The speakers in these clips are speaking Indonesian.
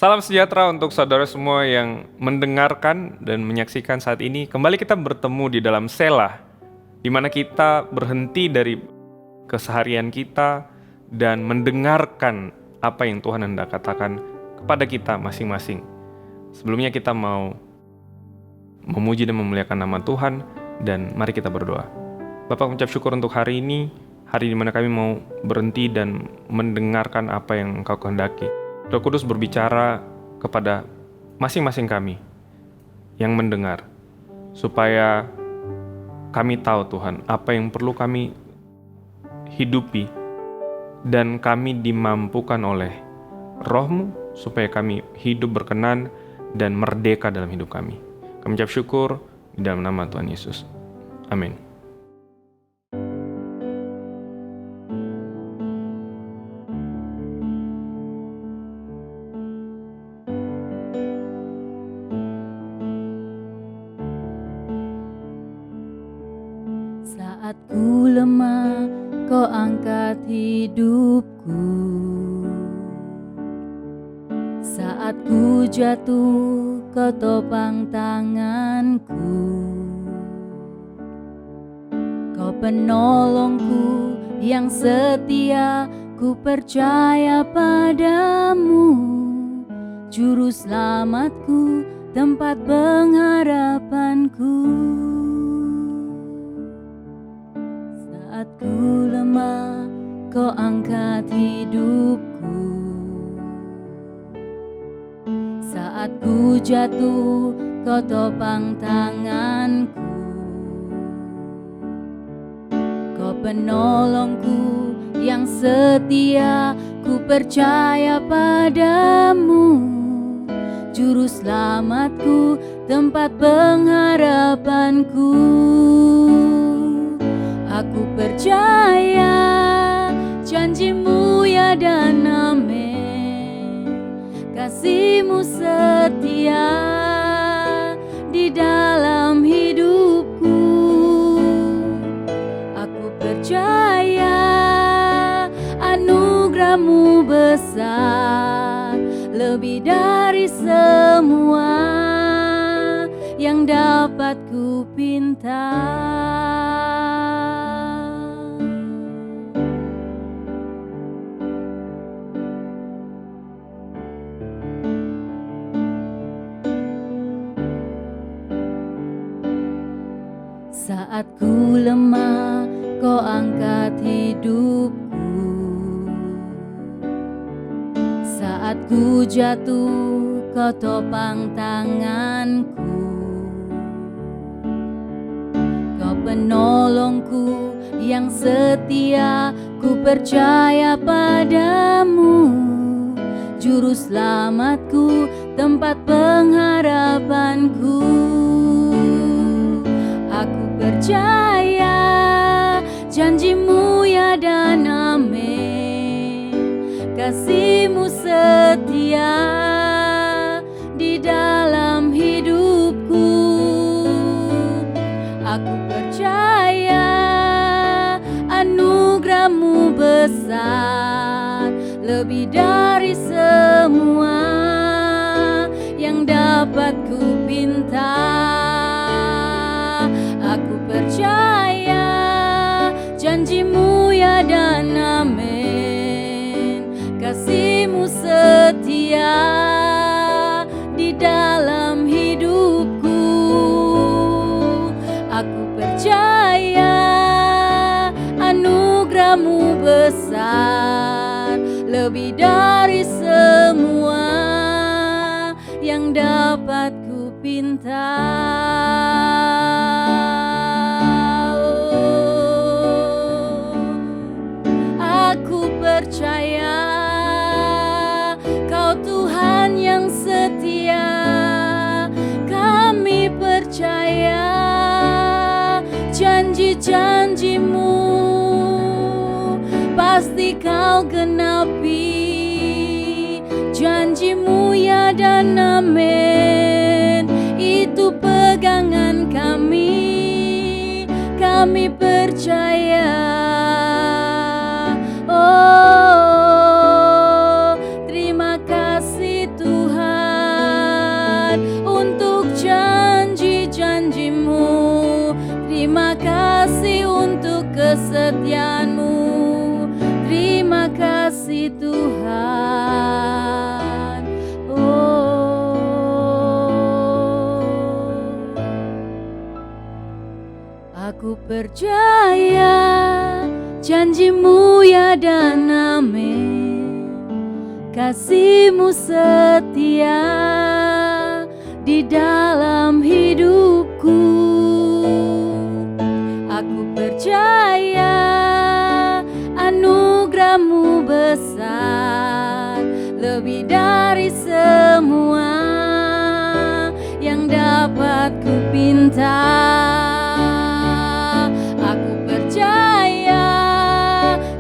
Salam sejahtera untuk saudara semua yang mendengarkan dan menyaksikan saat ini. Kembali kita bertemu di dalam Selah, di mana kita berhenti dari keseharian kita dan mendengarkan apa yang Tuhan hendak katakan kepada kita masing-masing. Sebelumnya kita mau memuji dan memuliakan nama Tuhan, dan mari kita berdoa. Bapa, mengucap syukur untuk hari ini, hari di mana kami mau berhenti dan mendengarkan apa yang Engkau kehendaki. Roh Kudus berbicara kepada masing-masing kami yang mendengar, supaya kami tahu Tuhan apa yang perlu kami hidupi, dan kami dimampukan oleh Roh-Mu supaya kami hidup berkenan dan merdeka dalam hidup kami. Kami ucap syukur di dalam nama Tuhan Yesus. Amin. Saat ku lemah, Kau angkat hidupku. Saat ku jatuh, Kau topang tanganku. Kau penolongku yang setia, ku percaya padamu. Juru selamatku, tempat pengharapanku. Saat ku lemah, Kau angkat hidupku. Saat ku jatuh, Kau topang tanganku. Kau penolongku yang setia, ku percaya padamu. Juru selamatku, tempat pengharapanku. Aku percaya janji-Mu ya dan amin. Kasih-Mu setia di dalam hidupku. Aku percaya anugerah-Mu besar, lebih dari semua yang dapat ku pinta. Saat ku lemah, Kau angkat hidupku. Saat ku jatuh, Kau topang tanganku. Kau penolongku yang setia, ku percaya padamu. Juru selamatku, tempat pengharapanku. Aku percaya janji-Mu ya dan amin. Kasih-Mu setia di dalam hidupku. Aku percaya anugerah-Mu besar, lebih dari semua yang dapat ku pinta. Aku percaya janji-Mu ya dan amin. Kasih-Mu setia di dalam hidupku. Aku percaya anugerah-Mu besar, lebih dari semua yang dapat ku pinta. Aku percaya Kau Tuhan yang setia. Kami percaya janji-janji-Mu pasti Kau genapi. Janji-Mu ya dan amin, itu pegangan kami. Kami percaya. Oh, terima kasih Tuhan. janjimu. Terima kasih untuk kesetiaanmu. Terima kasih Tuhan. Aku percaya janjimu ya dan amin. Kasihmu setia di dalam hidupku. Aku percaya anugerahmu besar, lebih dari semua yang dapat kupinta. Aku percaya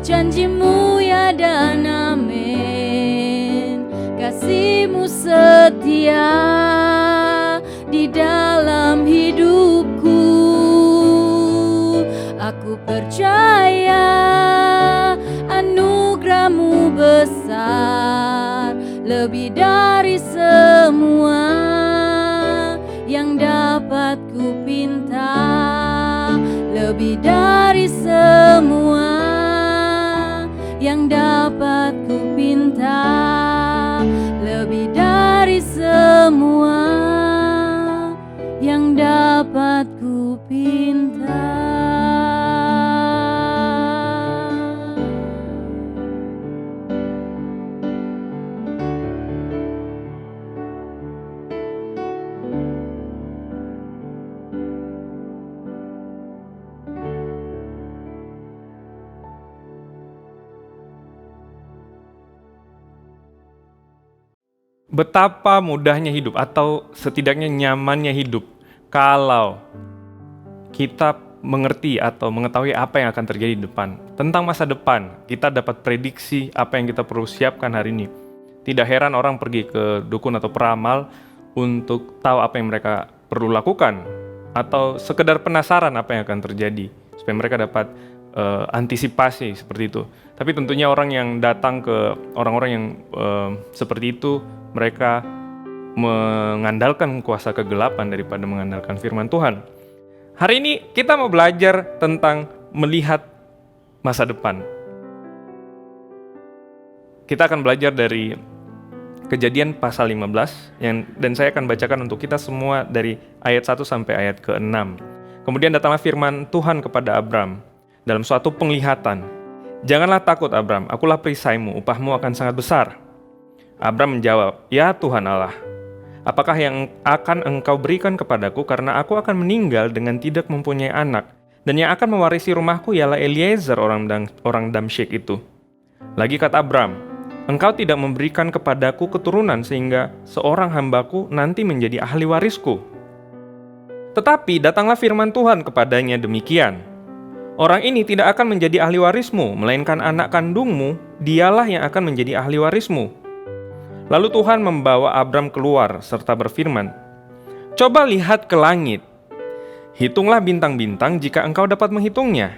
janjimu ya dan amin. Kasihmu setia di dalam hidupku. Aku percaya anugerahmu besar, lebih dari semua yang dapat kupinta. Lebih dari semua yang dapat kupinta. Lebih dari semua yang dapat kupinta. Betapa mudahnya hidup, atau setidaknya nyamannya hidup, kalau kita mengerti atau mengetahui apa yang akan terjadi di depan. Tentang masa depan, kita dapat prediksi apa yang kita perlu siapkan hari ini. Tidak heran orang pergi ke dukun atau peramal untuk tahu apa yang mereka perlu lakukan, atau sekedar penasaran apa yang akan terjadi, supaya mereka dapat antisipasi seperti itu. Tapi tentunya orang yang datang ke orang-orang yang seperti itu, mereka mengandalkan kuasa kegelapan daripada mengandalkan firman Tuhan. Hari ini kita mau belajar tentang melihat masa depan. Kita akan belajar dari Kejadian pasal 15, dan saya akan bacakan untuk kita semua dari ayat 1 sampai ayat ke-6. Kemudian datanglah firman Tuhan kepada Abram dalam suatu penglihatan. Janganlah takut Abram, akulah perisaimu, upahmu akan sangat besar. Abram menjawab, ya Tuhan Allah, apakah yang akan engkau berikan kepadaku karena aku akan meninggal dengan tidak mempunyai anak, dan yang akan mewarisi rumahku ialah Eliezer orang Damsyik itu. Lagi kata Abram, engkau tidak memberikan kepadaku keturunan sehingga seorang hambaku nanti menjadi ahli warisku. Tetapi datanglah firman Tuhan kepadanya demikian, orang ini tidak akan menjadi ahli warismu, melainkan anak kandungmu, dialah yang akan menjadi ahli warismu. Lalu Tuhan membawa Abram keluar serta berfirman, coba lihat ke langit, hitunglah bintang-bintang jika engkau dapat menghitungnya.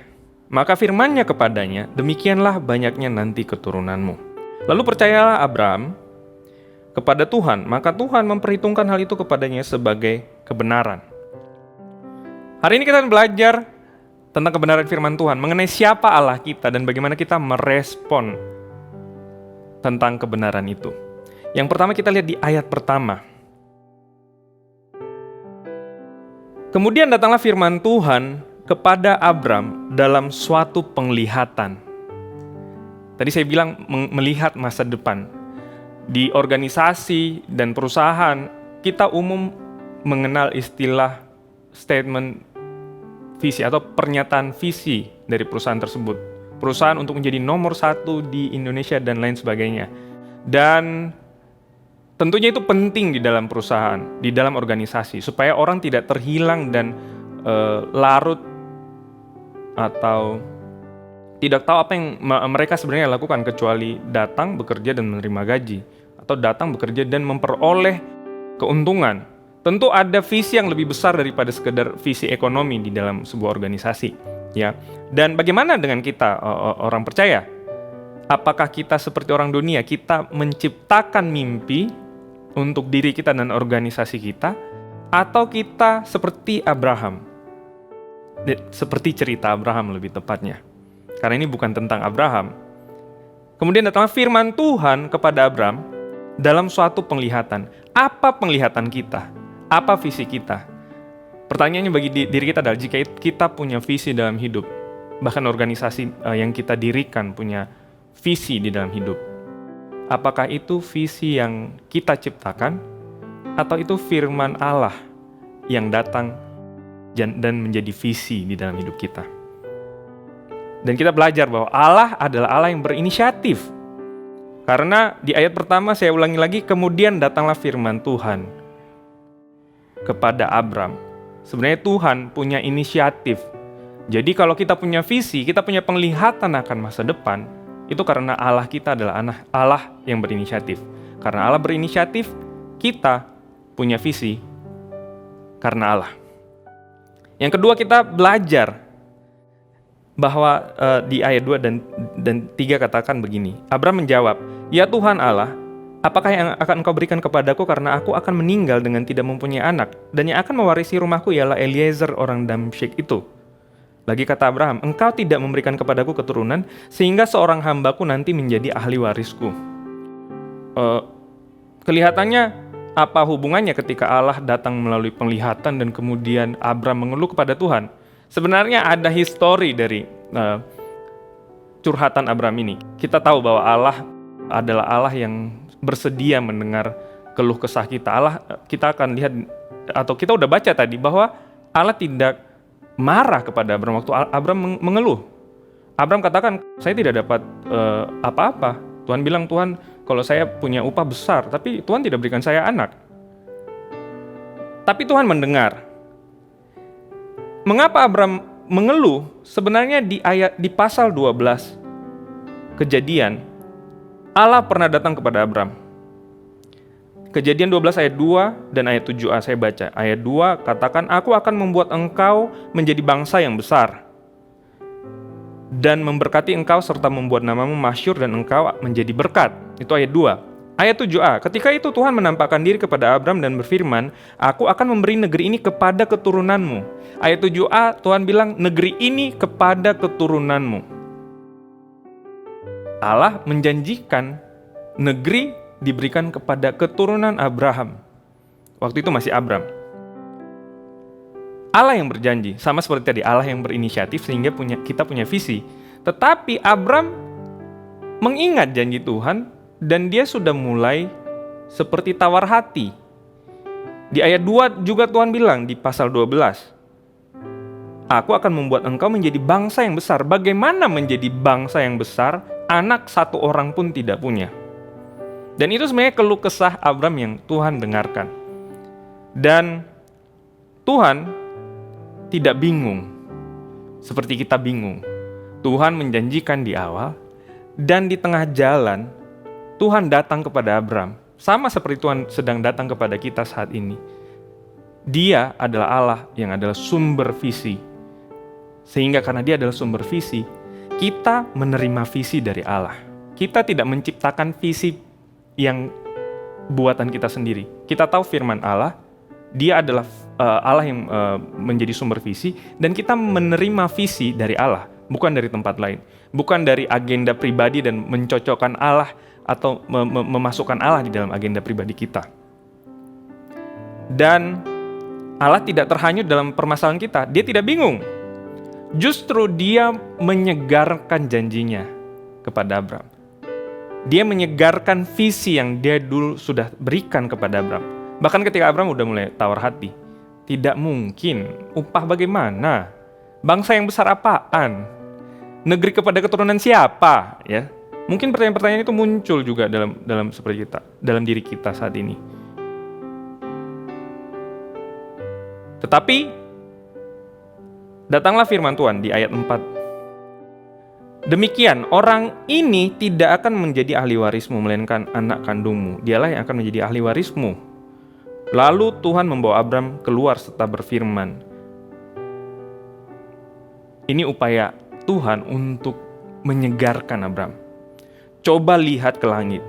Maka firman-Nya kepadanya, demikianlah banyaknya nanti keturunanmu. Lalu percayalah Abram kepada Tuhan, maka Tuhan memperhitungkan hal itu kepadanya sebagai kebenaran. Hari ini kita akan belajar tentang kebenaran firman Tuhan, mengenai siapa Allah kita dan bagaimana kita merespon tentang kebenaran itu. Yang pertama kita lihat di ayat pertama. Kemudian datanglah firman Tuhan kepada Abram dalam suatu penglihatan. Tadi saya bilang melihat masa depan. Di organisasi dan perusahaan, kita umum mengenal istilah statement visi atau pernyataan visi dari perusahaan tersebut. Perusahaan untuk menjadi nomor 1 di Indonesia dan lain sebagainya. Dan tentunya itu penting di dalam perusahaan, di dalam organisasi, supaya orang tidak terhilang dan larut atau tidak tahu apa yang mereka sebenarnya lakukan kecuali datang, bekerja, dan menerima gaji, atau datang, bekerja, dan memperoleh keuntungan. Tentu ada visi yang lebih besar daripada sekedar visi ekonomi di dalam sebuah organisasi, ya. Dan bagaimana dengan kita orang percaya? Apakah kita seperti orang dunia? Kita menciptakan mimpi untuk diri kita dan organisasi kita, atau kita seperti Abraham. Seperti cerita Abraham lebih tepatnya. Karena ini bukan tentang Abraham. Kemudian datanglah firman Tuhan kepada Abraham dalam suatu penglihatan. Apa penglihatan kita? Apa visi kita? Pertanyaannya bagi diri kita adalah, jika kita punya visi dalam hidup, bahkan organisasi yang kita dirikan punya visi di dalam hidup, apakah itu visi yang kita ciptakan, atau itu firman Allah yang datang dan menjadi visi di dalam hidup kita? Dan kita belajar bahwa Allah adalah Allah yang berinisiatif. Karena di ayat pertama saya ulangi lagi, kemudian datanglah firman Tuhan kepada Abram. Sebenarnya Tuhan punya inisiatif. Jadi kalau kita punya visi, kita punya penglihatan akan masa depan, itu karena Allah kita adalah Allah yang berinisiatif. Karena Allah berinisiatif, kita punya visi karena Allah. Yang kedua, kita belajar bahwa di ayat 2 dan 3 katakan begini. Abram menjawab, "Ya Tuhan Allah, apakah yang akan Engkau berikan kepadaku karena aku akan meninggal dengan tidak mempunyai anak, dan yang akan mewarisi rumahku ialah Eliezer orang Damsyik itu?" Lagi kata Abraham, "Engkau tidak memberikan kepadaku keturunan, sehingga seorang hambaku nanti menjadi ahli warisku." Kelihatannya apa hubungannya ketika Allah datang melalui penglihatan dan kemudian Abram mengeluh kepada Tuhan? Sebenarnya ada histori dari curhatan Abram ini. Kita tahu bahwa Allah adalah Allah yang bersedia mendengar keluh kesah kita. Kita akan lihat, atau kita udah baca tadi, bahwa Allah tidak marah kepada Abram waktu Abram mengeluh. Abram katakan, "Saya tidak dapat apa-apa." Tuhan bilang, "Tuhan, kalau saya punya upah besar, tapi Tuhan tidak berikan saya anak." Tapi Tuhan mendengar. Mengapa Abram mengeluh? Sebenarnya di pasal 12 Kejadian, Allah pernah datang kepada Abram. Kejadian 12 ayat 2 dan ayat 7a saya baca. Ayat 2 katakan, "Aku akan membuat engkau menjadi bangsa yang besar dan memberkati engkau serta membuat namamu masyhur dan engkau menjadi berkat." Itu ayat 2. Ayat 7a, ketika itu Tuhan menampakkan diri kepada Abram dan berfirman, "Aku akan memberi negeri ini kepada keturunanmu." Ayat 7a, Tuhan bilang, negeri ini kepada keturunanmu. Allah menjanjikan negeri diberikan kepada keturunan Abraham. Waktu itu masih Abram. Allah yang berjanji, sama seperti tadi, Allah yang berinisiatif sehingga kita punya visi. Tetapi Abram mengingat janji Tuhan, dan dia sudah mulai seperti tawar hati. Di ayat 2 juga Tuhan bilang di pasal 12, "Aku akan membuat engkau menjadi bangsa yang besar." Bagaimana menjadi bangsa yang besar? Anak satu orang pun tidak punya. Dan itu sebenarnya keluh kesah Abram yang Tuhan dengarkan. Dan Tuhan tidak bingung seperti kita bingung. Tuhan menjanjikan di awal, dan di tengah jalan Tuhan datang kepada Abram, sama seperti Tuhan sedang datang kepada kita saat ini. Dia adalah Allah yang adalah sumber visi. Sehingga karena dia adalah sumber visi, kita menerima visi dari Allah. Kita tidak menciptakan visi yang buatan kita sendiri. Kita tahu firman Allah, dia adalah Allah yang menjadi sumber visi, dan kita menerima visi dari Allah, bukan dari tempat lain. Bukan dari agenda pribadi dan mencocokkan Allah atau memasukkan Allah di dalam agenda pribadi kita. Dan Allah tidak terhanyut dalam permasalahan kita. Dia tidak bingung. Justru dia menyegarkan janjinya kepada Abram. Dia menyegarkan visi yang dia dulu sudah berikan kepada Abram. Bahkan ketika Abram udah mulai tawar hati, tidak mungkin, upah bagaimana? Bangsa yang besar apaan? Negeri kepada keturunan siapa? Ya. Mungkin pertanyaan-pertanyaan itu muncul juga dalam seperti kita, dalam diri kita saat ini. Tetapi datanglah firman Tuhan di ayat 4. "Demikian orang ini tidak akan menjadi ahli warismu, melainkan anak kandungmu. Dialah yang akan menjadi ahli warismu." Lalu Tuhan membawa Abram keluar serta berfirman. Ini upaya Tuhan untuk menyegarkan Abram. "Coba lihat ke langit,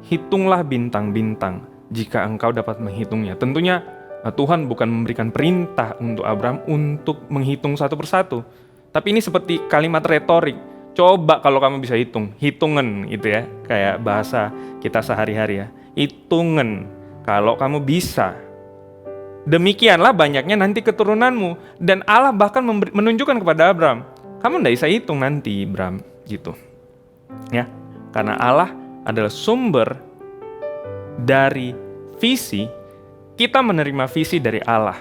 hitunglah bintang-bintang jika engkau dapat menghitungnya." Tentunya Nah, Tuhan bukan memberikan perintah untuk Abraham untuk menghitung satu persatu. Tapi ini seperti kalimat retorik. Coba kalau kamu bisa hitung, hitungan gitu ya. Kayak bahasa kita sehari-hari ya. Hitungan kalau kamu bisa. Demikianlah banyaknya nanti keturunanmu. Dan Allah bahkan menunjukkan kepada Abraham, kamu tidak bisa hitung nanti, Abraham, gitu. Ya, karena Allah adalah sumber dari visi. Kita menerima visi dari Allah.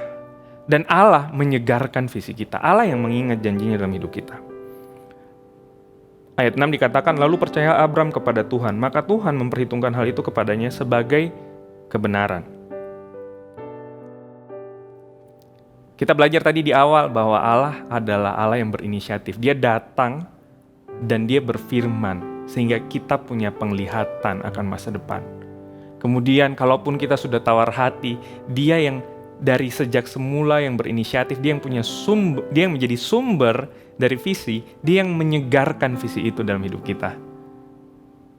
Dan Allah menyegarkan visi kita. Allah yang mengingat janjinya dalam hidup kita. Ayat 6 dikatakan, lalu percaya Abraham kepada Tuhan, maka Tuhan memperhitungkan hal itu kepadanya sebagai kebenaran. Kita belajar tadi di awal bahwa Allah adalah Allah yang berinisiatif. Dia datang dan dia berfirman sehingga kita punya penglihatan akan masa depan. Kemudian kalaupun kita sudah tawar hati, dia yang dari sejak semula yang berinisiatif, dia yang punya sumber, dia yang menjadi sumber dari visi, dia yang menyegarkan visi itu dalam hidup kita.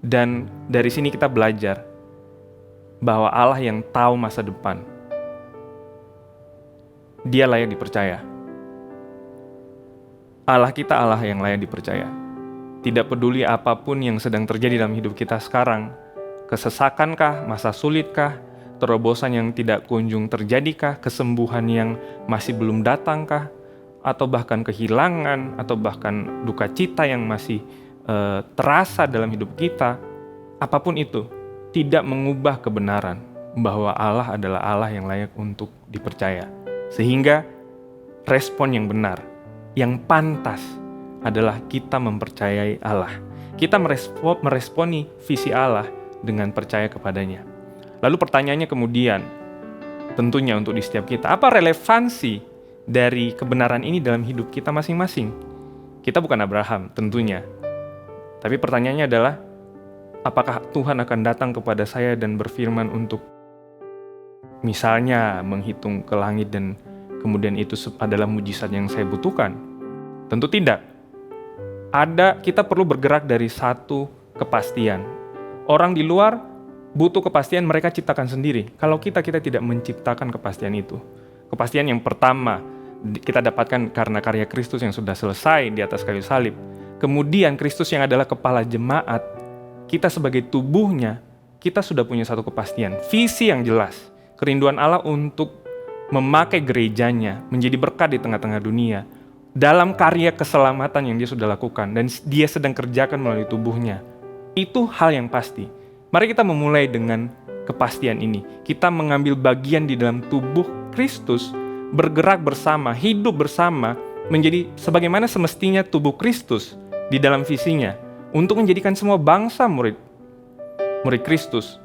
Dan dari sini kita belajar bahwa Allah yang tahu masa depan, dia layak dipercaya. Allah kita Allah yang layak dipercaya. Tidak peduli apapun yang sedang terjadi dalam hidup kita sekarang, kesesakankah, masa sulitkah, terobosan yang tidak kunjung terjadikah, kesembuhan yang masih belum datangkah, atau bahkan kehilangan, atau bahkan duka cita yang masih terasa dalam hidup kita, apapun itu, tidak mengubah kebenaran bahwa Allah adalah Allah yang layak untuk dipercaya. Sehingga respon yang benar, yang pantas adalah kita mempercayai Allah. Kita meresponi visi Allah dengan percaya kepadanya. Lalu pertanyaannya kemudian, tentunya untuk di setiap kita, apa relevansi dari kebenaran ini dalam hidup kita masing-masing? Kita bukan Abraham tentunya. Tapi pertanyaannya adalah, apakah Tuhan akan datang kepada saya dan berfirman untuk misalnya menghitung ke langit dan kemudian itu adalah mujizat yang saya butuhkan? Tentu tidak. Kita perlu bergerak dari satu kepastian. Orang di luar butuh kepastian, mereka ciptakan sendiri. Kalau kita tidak menciptakan kepastian itu. Kepastian yang pertama kita dapatkan karena karya Kristus yang sudah selesai di atas kayu salib. Kemudian Kristus yang adalah kepala jemaat, kita sebagai tubuhnya, kita sudah punya satu kepastian, visi yang jelas, kerinduan Allah untuk memakai gerejanya menjadi berkat di tengah-tengah dunia dalam karya keselamatan yang dia sudah lakukan dan dia sedang kerjakan melalui tubuhnya. Itu hal yang pasti. Mari kita memulai dengan kepastian ini. Kita mengambil bagian di dalam tubuh Kristus, bergerak bersama, hidup bersama, menjadi sebagaimana semestinya tubuh Kristus di dalam visinya, untuk menjadikan semua bangsa murid Kristus,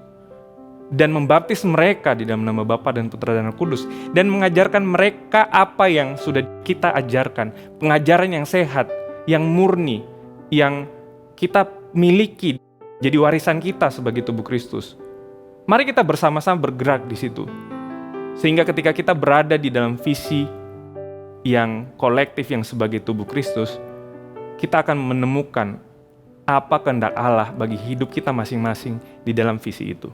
dan membaptis mereka di dalam nama Bapa dan Putra dan Roh Kudus, dan mengajarkan mereka apa yang sudah kita ajarkan, pengajaran yang sehat, yang murni, yang kita miliki, jadi warisan kita sebagai tubuh Kristus. Mari kita bersama-sama bergerak di situ, sehingga ketika kita berada di dalam visi yang kolektif yang sebagai tubuh Kristus, kita akan menemukan apa kehendak Allah bagi hidup kita masing-masing di dalam visi itu.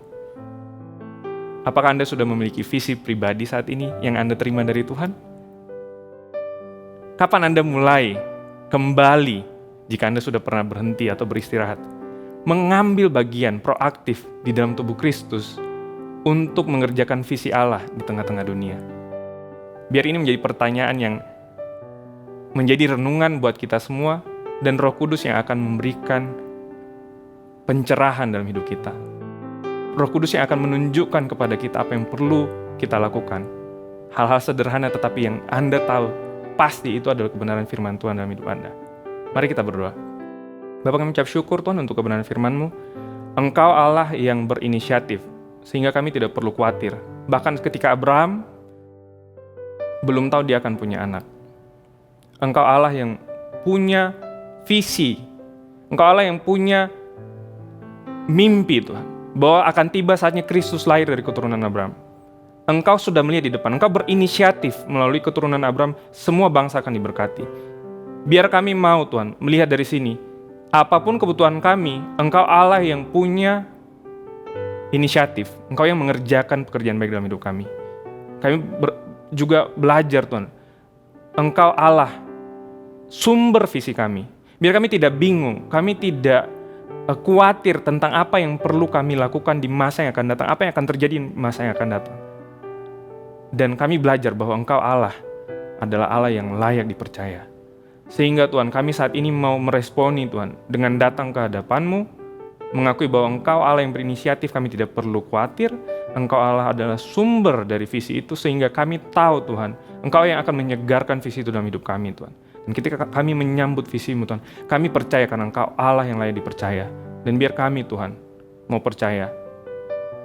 Apakah Anda sudah memiliki visi pribadi saat ini yang Anda terima dari Tuhan? Kapan Anda mulai kembali, jika Anda sudah pernah berhenti atau beristirahat, mengambil bagian proaktif di dalam tubuh Kristus untuk mengerjakan visi Allah di tengah-tengah dunia? Biar ini menjadi pertanyaan yang menjadi renungan buat kita semua, dan Roh Kudus yang akan memberikan pencerahan dalam hidup kita. Roh Kudus yang akan menunjukkan kepada kita apa yang perlu kita lakukan. Hal-hal sederhana tetapi yang Anda tahu pasti itu adalah kebenaran firman Tuhan dalam hidup Anda. Mari kita berdoa. Bapa, kami ucap syukur Tuhan untuk kebenaran firman-Mu. Engkau Allah yang berinisiatif, sehingga kami tidak perlu khawatir. Bahkan ketika Abraham belum tahu dia akan punya anak. Engkau Allah yang punya visi. Engkau Allah yang punya mimpi Tuhan, bahwa akan tiba saatnya Kristus lahir dari keturunan Abraham. Engkau sudah melihat di depan, Engkau berinisiatif melalui keturunan Abraham, semua bangsa akan diberkati. Biar kami mau Tuhan, melihat dari sini, apapun kebutuhan kami, Engkau Allah yang punya inisiatif, Engkau yang mengerjakan pekerjaan baik dalam hidup kami. Kami juga belajar Tuhan, Engkau Allah, sumber visi kami. Biar kami tidak bingung, kami tidak khawatir tentang apa yang perlu kami lakukan di masa yang akan datang, apa yang akan terjadi di masa yang akan datang. Dan kami belajar bahwa Engkau Allah adalah Allah yang layak dipercaya. Sehingga Tuhan, kami saat ini mau meresponi Tuhan dengan datang ke hadapan-Mu, mengakui bahwa Engkau Allah yang berinisiatif, kami tidak perlu khawatir. Engkau Allah adalah sumber dari visi itu, sehingga kami tahu Tuhan, Engkau yang akan menyegarkan visi itu dalam hidup kami Tuhan. Dan ketika kami menyambut visi-Mu Tuhan, kami percaya karena Engkau Allah yang layak dipercaya. Dan biar kami Tuhan mau percaya.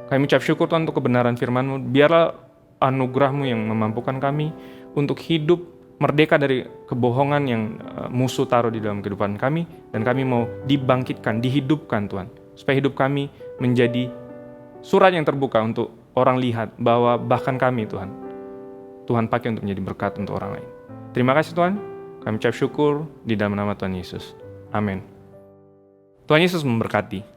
Kami ucap syukur Tuhan untuk kebenaran firman-Mu. Biarlah anugerah-Mu yang memampukan kami untuk hidup merdeka dari kebohongan yang musuh taruh di dalam kehidupan kami. Dan kami mau dibangkitkan, dihidupkan Tuhan. Supaya hidup kami menjadi surat yang terbuka untuk orang lihat bahwa bahkan kami Tuhan pakai untuk menjadi berkat untuk orang lain. Terima kasih Tuhan. Kami ucap syukur di dalam nama Tuhan Yesus. Amin. Tuhan Yesus memberkati.